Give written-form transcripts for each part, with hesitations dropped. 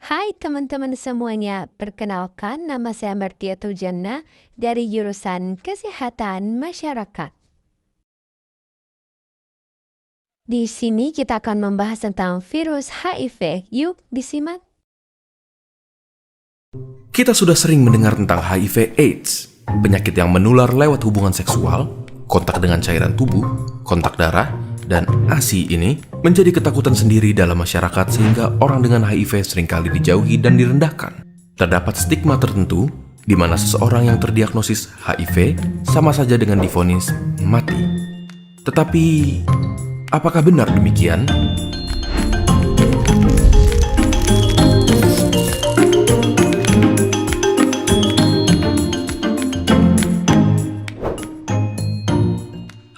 Hai teman-teman semuanya, perkenalkan nama saya Martiatul Jannah dari jurusan Kesehatan Masyarakat. Di sini kita akan membahas tentang virus HIV. Yuk, disimak. Kita sudah sering mendengar tentang HIV/AIDS, penyakit yang menular lewat hubungan seksual, kontak dengan cairan tubuh, kontak darah, dan ASI ini menjadi ketakutan sendiri dalam masyarakat sehingga orang dengan HIV seringkali dijauhi dan direndahkan. Terdapat stigma tertentu di mana seseorang yang terdiagnosis HIV sama saja dengan divonis mati. Tetapi, apakah benar demikian?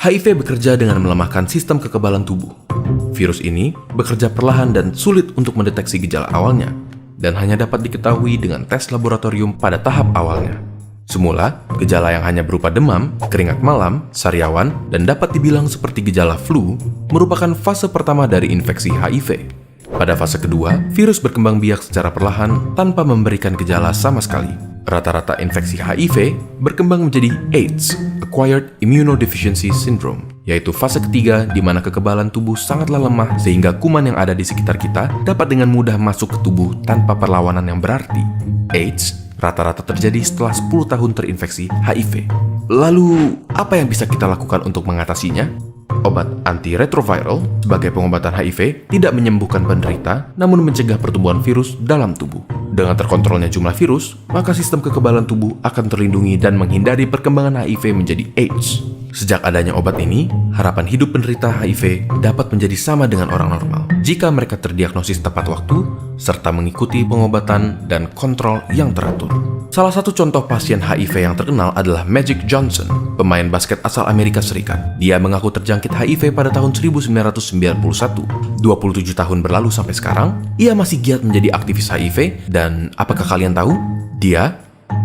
HIV bekerja dengan melemahkan sistem kekebalan tubuh. Virus ini bekerja perlahan dan sulit untuk mendeteksi gejala awalnya, dan hanya dapat diketahui dengan tes laboratorium pada tahap awalnya. Semula, gejala yang hanya berupa demam, keringat malam, sariawan, dan dapat dibilang seperti gejala flu, merupakan fase pertama dari infeksi HIV. Pada fase kedua, virus berkembang biak secara perlahan tanpa memberikan gejala sama sekali. Rata-rata infeksi HIV berkembang menjadi AIDS, Acquired Immunodeficiency Syndrome, yaitu fase ketiga di mana kekebalan tubuh sangatlah lemah sehingga kuman yang ada di sekitar kita dapat dengan mudah masuk ke tubuh tanpa perlawanan yang berarti. AIDS rata-rata terjadi setelah 10 tahun terinfeksi HIV. Lalu, apa yang bisa kita lakukan untuk mengatasinya? Obat antiretroviral sebagai pengobatan HIV tidak menyembuhkan penderita, namun mencegah pertumbuhan virus dalam tubuh. Dengan terkontrolnya jumlah virus, maka sistem kekebalan tubuh akan terlindungi dan menghindari perkembangan HIV menjadi AIDS. Sejak adanya obat ini, harapan hidup penderita HIV dapat menjadi sama dengan orang normal jika mereka terdiagnosis tepat waktu, serta mengikuti pengobatan dan kontrol yang teratur. Salah satu contoh pasien HIV yang terkenal adalah Magic Johnson, pemain basket asal Amerika Serikat. Dia mengaku terjangkit HIV pada tahun 1991. 27 tahun berlalu sampai sekarang, ia masih giat menjadi aktivis HIV dan apakah kalian tahu? Dia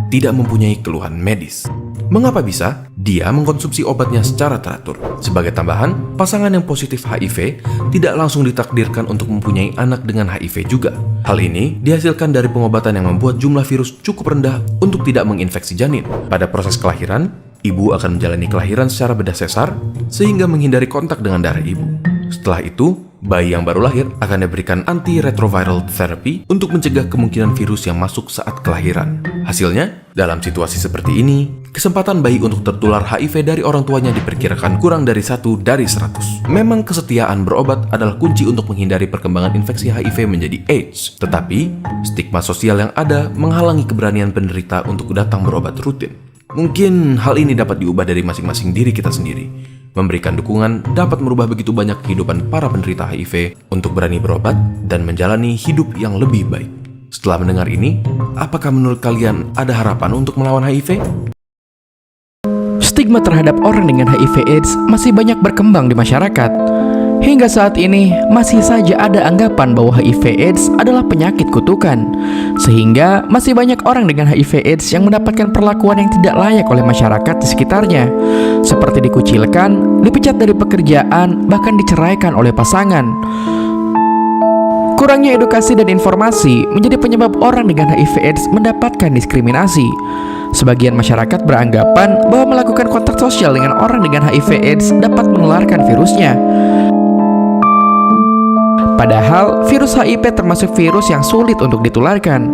tidak mempunyai keluhan medis. Mengapa bisa? Dia mengkonsumsi obatnya secara teratur. Sebagai tambahan, pasangan yang positif HIV tidak langsung ditakdirkan untuk mempunyai anak dengan HIV juga. Hal ini dihasilkan dari pengobatan yang membuat jumlah virus cukup rendah untuk tidak menginfeksi janin. Pada proses kelahiran, ibu akan menjalani kelahiran secara bedah sesar sehingga menghindari kontak dengan darah ibu. Setelah itu, bayi yang baru lahir akan diberikan antiretroviral therapy untuk mencegah kemungkinan virus yang masuk saat kelahiran. Hasilnya, dalam situasi seperti ini, kesempatan bayi untuk tertular HIV dari orang tuanya diperkirakan kurang dari 1 dari 100. Memang kesetiaan berobat adalah kunci untuk menghindari perkembangan infeksi HIV menjadi AIDS. Tetapi, stigma sosial yang ada menghalangi keberanian penderita untuk datang berobat rutin. Mungkin hal ini dapat diubah dari masing-masing diri kita sendiri. Memberikan dukungan dapat merubah begitu banyak kehidupan para penderita HIV untuk berani berobat dan menjalani hidup yang lebih baik. Setelah mendengar ini, apakah menurut kalian ada harapan untuk melawan HIV? Stigma terhadap orang dengan HIV/AIDS masih banyak berkembang di masyarakat. Hingga saat ini, masih saja ada anggapan bahwa HIV/AIDS adalah penyakit kutukan. Sehingga masih banyak orang dengan HIV/AIDS yang mendapatkan perlakuan yang tidak layak oleh masyarakat di sekitarnya. Seperti dikucilkan, dipecat dari pekerjaan, bahkan diceraikan oleh pasangan. Kurangnya edukasi dan informasi menjadi penyebab orang dengan HIV/AIDS mendapatkan diskriminasi. Sebagian masyarakat beranggapan bahwa melakukan kontak sosial dengan orang dengan HIV/AIDS dapat menularkan virusnya. Padahal, virus HIV termasuk virus yang sulit untuk ditularkan.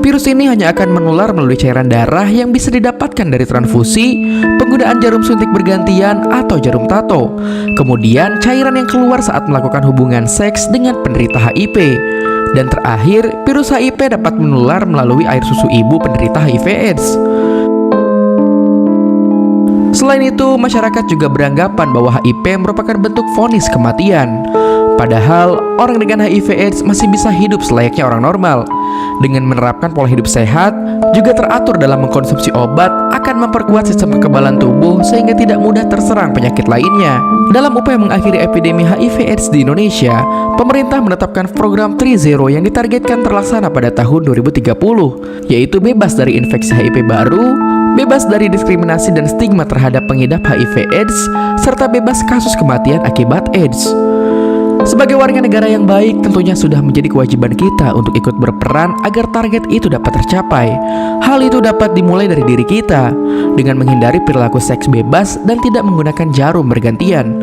Virus ini hanya akan menular melalui cairan darah yang bisa didapatkan dari transfusi, penggunaan jarum suntik bergantian, atau jarum tato. Kemudian, cairan yang keluar saat melakukan hubungan seks dengan penderita HIV. Dan terakhir, virus HIV dapat menular melalui air susu ibu penderita HIV/AIDS. Selain itu, masyarakat juga beranggapan bahwa HIV merupakan bentuk vonis kematian. Padahal, orang dengan HIV/AIDS masih bisa hidup selayaknya orang normal. Dengan menerapkan pola hidup sehat, juga teratur dalam mengkonsumsi obat, akan memperkuat sistem kekebalan tubuh sehingga tidak mudah terserang penyakit lainnya. Dalam upaya mengakhiri epidemi HIV/AIDS di Indonesia, pemerintah menetapkan program 3-0 yang ditargetkan terlaksana pada tahun 2030, yaitu bebas dari infeksi HIV baru, bebas dari diskriminasi dan stigma terhadap pengidap HIV/AIDS, serta bebas kasus kematian akibat AIDS. Sebagai warga negara yang baik, tentunya sudah menjadi kewajiban kita untuk ikut berperan agar target itu dapat tercapai. Hal itu dapat dimulai dari diri kita, dengan menghindari perilaku seks bebas dan tidak menggunakan jarum bergantian.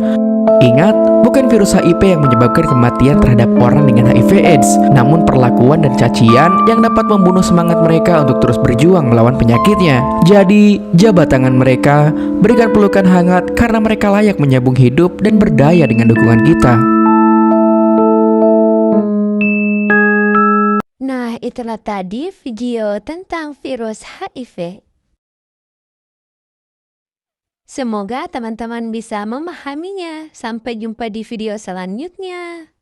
Ingat, bukan virus HIV yang menyebabkan kematian terhadap orang dengan HIV/AIDS, namun perlakuan dan cacian yang dapat membunuh semangat mereka untuk terus berjuang melawan penyakitnya. Jadi, jabat tangan mereka, berikan pelukan hangat karena mereka layak menyambung hidup dan berdaya dengan dukungan kita. Nah, itulah tadi video tentang virus HIV. Semoga teman-teman bisa memahaminya. Sampai jumpa di video selanjutnya.